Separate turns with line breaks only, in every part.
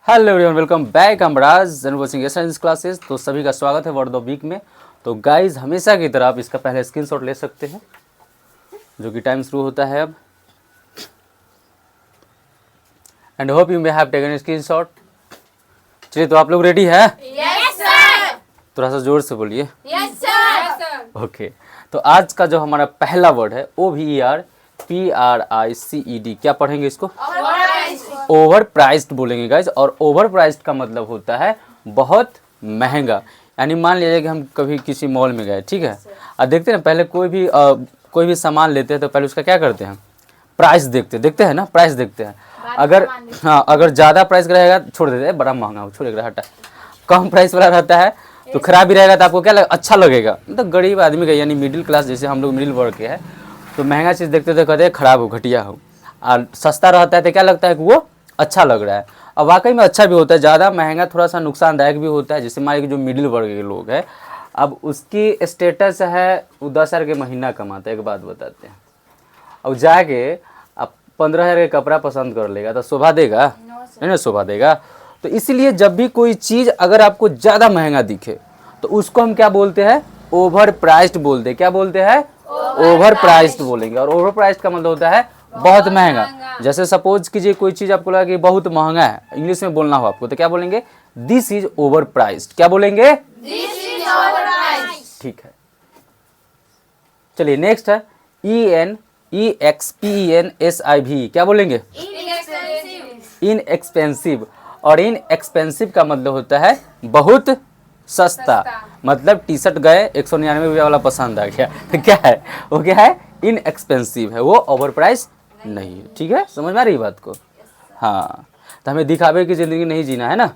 Hello everyone, welcome back. हम राज and watching science classes. तो सभी का स्वागत है वर्ड ऑफ वीक में। तो गाइज हमेशा की तरह आप इसका पहले स्क्रीनशॉट ले सकते हैं, जो कि टाइम शुरू होता है अब। And hope you may have taken screenshot. चलिए, तो आप लोग रेडी है?
Yes sir.
थोड़ा सा जोर से बोलिए।
Yes sir.
ओके, तो आज का जो हमारा पहला वर्ड है OVER PRICED, क्या पढ़ेंगे इसको? ओवर प्राइस्ड बोलेंगे गाइज। और ओवर प्राइस्ड का मतलब होता है बहुत महंगा। यानी मान लीजिए कि हम कभी किसी मॉल में गए, ठीक है, और देखते हैं ना, पहले कोई भी सामान लेते हैं तो पहले उसका क्या करते हैं, प्राइस देखते हैं ना, प्राइस देखते हैं। अगर ज़्यादा प्राइस का रहेगा छोड़ देते हैं, बड़ा महंगा हो छोड़ रहा, हटा। कम प्राइस वाला रहता है तो खराब भी रहेगा तो आपको क्या अच्छा लगेगा। मतलब गरीब आदमी का, यानी मिडिल क्लास, जैसे हम लोग मिडिल वर्ग के हैं, तो महंगा चीज़ देखते तो कहते हैं खराब हो, घटिया हो। और सस्ता रहता है तो क्या लगता है कि वो अच्छा लग रहा है। और वाकई में अच्छा भी होता है। ज़्यादा महंगा थोड़ा सा नुकसानदायक भी होता है। जैसे मान लीजिए जो मिडिल वर्ग के लोग हैं, अब उसकी स्टेटस है, वो 10,000 के महीना कमाता है। एक बात बताते हैं, और जाके अब 15,000 का कपड़ा पसंद कर लेगा तो शोभा देगा? नहीं ना, शोभा देगा। तो इसीलिए जब भी कोई चीज़ अगर आपको ज़्यादा महंगा दिखे तो उसको हम क्या बोलते हैं? ओवर प्राइस्ड बोलते हैं। क्या बोलते हैं? ओवर प्राइस्ड बोलेंगे। और ओवर प्राइस्ड का मतलब होता है बहुत महंगा। जैसे सपोज कीजिए कोई चीज़ आपको लगा कि बहुत महंगा है, इंग्लिश में बोलना हो आपको तो क्या बोलेंगे? This is over priced. क्या बोलेंगे?
This is over priced.
ठीक है, चलिए नेक्स्ट है ENEXPENSIV। क्या बोलेंगे?
इनएक्सपेंसिव।
इनएक्सपेंसिव। और इनएक्सपेंसिव का मतलब होता है बहुत सस्ता। मतलब टी शर्ट गए 199 वाला पसंद आ गया तो क्या है वो? क्या है? इनएक्सपेंसिव है, वो ओवर प्राइस नहीं है। ठीक है, समझ में आ रही बात को? हाँ, तो हमें दिखावे की ज़िंदगी नहीं जीना है ना।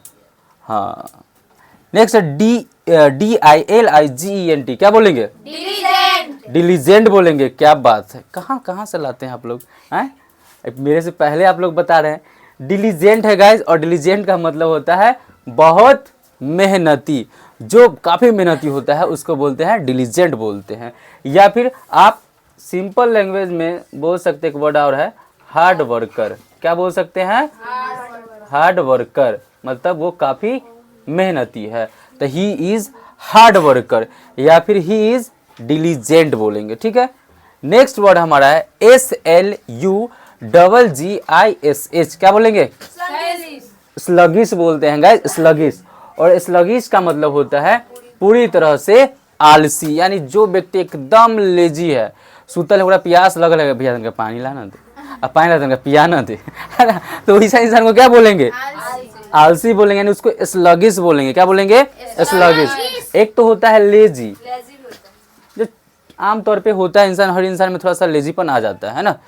हाँ, नेक्स्ट है DILIGENT। क्या बोलेंगे?
डिलीजेंट।
डिलीजेंट बोलेंगे। क्या बात है, कहाँ कहाँ से लाते हैं आप लोग हैं? मेरे से पहले आप लोग बता रहे हैं डिलीजेंट है गाइज। और डिलीजेंट का मतलब होता है बहुत मेहनती। जो काफ़ी मेहनती होता है उसको बोलते हैं डिलीजेंट बोलते हैं। या फिर आप सिंपल लैंग्वेज में बोल सकते हैं, एक वर्ड और है हार्ड वर्कर। क्या बोल सकते हैं? Hard worker. मतलब वो काफ़ी मेहनती है, तो ही इज़ हार्ड वर्कर या फिर ही इज़ डिलीजेंट बोलेंगे। ठीक है, नेक्स्ट वर्ड हमारा है SLUGGISH। क्या बोलेंगे? स्लगिश बोलते हैं गाइस, स्लगिश। और स्लगिश का मतलब होता है पूरी तरह से आलसी। यानी जो व्यक्ति एकदम लेजी है, सुतल है, प्यास लगल भैया तनका पानी ला ना दे, अब पानी ला तनका पिया ना दे, है ना, तो ऐसा इंसान को क्या बोलेंगे? आलसी बोलेंगे। यानी उसको स्लगिश बोलेंगे। क्या बोलेंगे? स्लगिश। एक तो होता है लेजी, जो आमतौर पे होता है इंसान, हर इंसान में थोड़ा सा लेजीपन आ जाता है ना।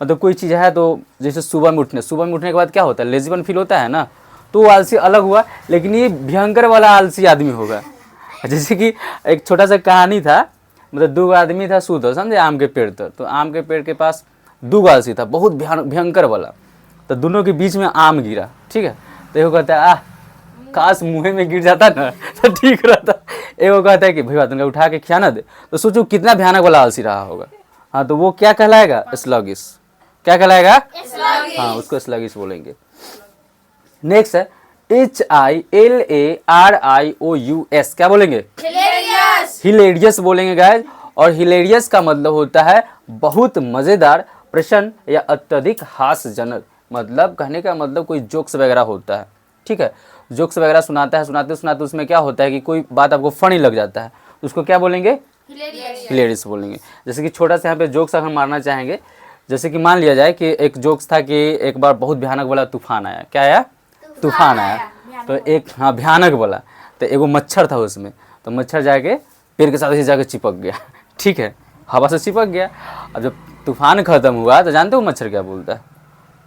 मतलब कोई चीज़ है तो जैसे सुबह में उठने के बाद क्या होता है? लेजीपन फील होता है ना, तो वो आलसी अलग हुआ। लेकिन ये भयंकर वाला आलसी आदमी होगा। जैसे कि एक छोटा सा कहानी था, मतलब दो आदमी था, सूत समझे, आम के पेड़ तर। तो आम के पेड़ के पास दो आलसी था, बहुत भयंकर वाला। तो दोनों के बीच में आम गिरा, ठीक है। तो वो कहता है काश मुँह में गिर जाता ना तो ठीक रहता। एगो कहता है कि भैया तुमको उठा के खिया ना दे। तो सोचो कितना भयानक वाला आलसी रहा होगा। हाँ, तो वो क्या कहलाएगा? स्लगिश। क्या कहलाएगा? हाँ, उसको स्लगिश बोलेंगे। नेक्स्ट है HILARIOUS। क्या बोलेंगे? हिलेरियस बोलेंगे गाइस। और हिलेरियस का मतलब होता है बहुत मज़ेदार, प्रसन्न या अत्यधिक हास्यजनक। मतलब कहने का मतलब कोई जोक्स वगैरह होता है, ठीक है। जोक्स वगैरह सुनाता है, सुनाते उसमें क्या होता है कि कोई बात आपको फनी लग जाता है, उसको क्या बोलेंगे? हिलेरियस बोलेंगे। जैसे कि छोटा सा यहाँ पे जोक्स अगर मारना चाहेंगे, जैसे कि मान लिया जाए कि एक जोक्स था कि एक बार बहुत भयानक वाला तूफान आया। क्या आया? तूफान आया। तो एक, हाँ, भयानक वाला। तो एगो मच्छर था उसमें, तो मच्छर जाके पेड़ के साथ ऐसे जाके चिपक गया, ठीक है, हवा से चिपक गया। अब जब तूफान खत्म हुआ तो जानते हो मच्छर क्या बोलता है?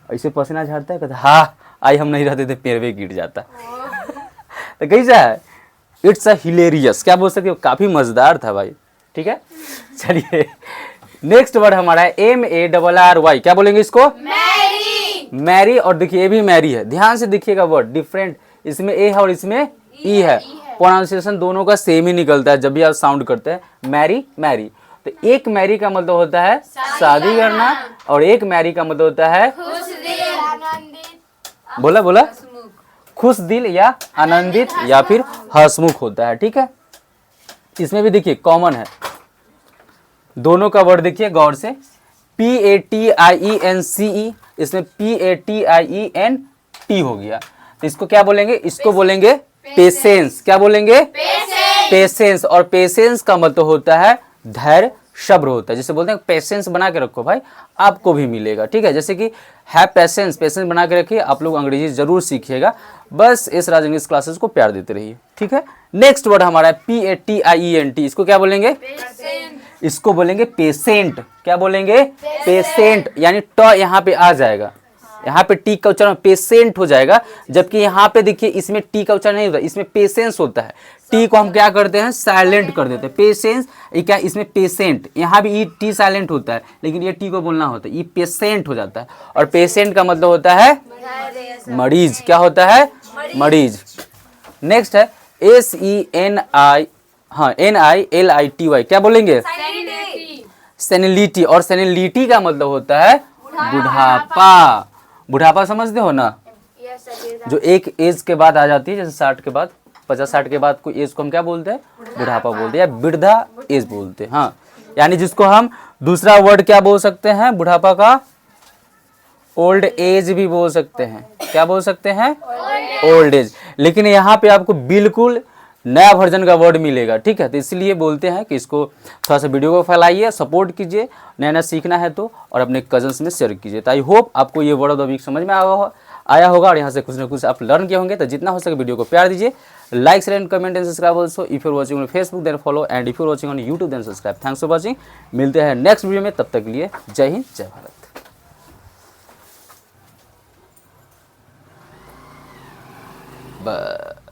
ऐसे पसीना झाड़ता है, कहता हाँ आई हम नहीं रहते थे पेड़ पे गिर जाता। तो कैसा है? It's a hilarious. क्या बोल सकते हो? काफ़ी मज़ेदार था भाई। ठीक है, चलिए नेक्स्ट वर्ड हमारा है MARRY। क्या बोलेंगे इसको? मैरी। और देखिए ये भी मैरी है, ध्यान से देखिएगा वर्ड डिफरेंट, इसमें ए है और इसमें ई है। प्रोनाउंसिएशन दोनों का सेम ही निकलता है जब भी आप साउंड करते हैं, मैरी मैरी। तो एक मैरी का मतलब होता है शादी करना, और एक मैरी का मतलब होता है बोला खुश दिल या आनंदित या फिर हंसमुख होता है। ठीक है, इसमें भी देखिए कॉमन है, दोनों का वर्ड देखिए गौर से, PATIENCE, इसमें PATIENT हो गया, तो इसको क्या बोलेंगे, इसको बोलेंगे पेशेंस। क्या बोलेंगे, पेशेंस। और पेशेंस का मतलब होता है धैर्य, सब्र होता है। जैसे बोलते हैं पेशेंस बना के रखो भाई, आपको भी मिलेगा। ठीक है, जैसे कि हैव पेशेंस, पेशेंस बना के रखिए, आप लोग अंग्रेजी जरूर सीखिएगा। बस इस राज इंग्लिश क्लासेस को प्यार देते रहिए। ठीक है, नेक्स्ट वर्ड हमारा है PATIENT, इसको क्या बोलेंगे, इसको बोलेंगे पेशेंट। क्या बोलेंगे, पेशेंट, यानी ट यहाँ पे आ जाएगा, यहाँ पे टी का उच्चारण पेशेंट हो जाएगा, जबकि यहाँ पे देखिए इसमें टी का उच्चारण नहीं होता, इसमें पेशेंस होता है। टी को हम क्या करते हैं, साइलेंट कर देते हैं, पेशेंस। ये क्या, इसमें पेशेंट, यहाँ भी ई टी साइलेंट होता है, लेकिन ये टी को बोलना होता है, ये पेशेंट हो जाता है। और पेशेंट का मतलब होता है मरीज। क्या होता है, मरीज। नेक्स्ट है SENI, हाँ NILITY, क्या बोलेंगे, सेनिलिटी। और सेनिलिटी का मतलब होता है बुढ़ापा। बुढ़ापा समझते हो ना, जो एक एज के बाद आ जाती है, जैसे 60 के बाद, 50-60 के बाद कोई एज को हम क्या बोलते हैं, बुढ़ापा बोलते हैं, या वृद्धा एज बोलते हैं। हाँ, यानी जिसको हम दूसरा वर्ड क्या बोल सकते हैं बुढ़ापा का, ओल्ड एज भी बोल सकते हैं। क्या बोल सकते हैं, ओल्ड एज। लेकिन यहाँ पे आपको बिल्कुल नया वर्जन का वर्ड मिलेगा। ठीक है, तो इसलिए बोलते हैं कि इसको थोड़ा सा वीडियो को फैलाइए, सपोर्ट कीजिए, नया नया सीखना है तो, और अपने कजन्स में शेयर कीजिए। तो आई होप आपको ये वर्ड ऑफ द वीक समझ में आया होगा और यहाँ से कुछ ना कुछ आप लर्न किए होंगे। तो जितना हो सके वीडियो को प्यार दीजिए, like share and comment and subscribe also. If you are watching on Facebook then follow, and if you are watching on YouTube then subscribe. Thanks for watching, मिलते हैं नेक्स्ट वीडियो में, तब तक के लिए जय हिंद, जय भारत। बस।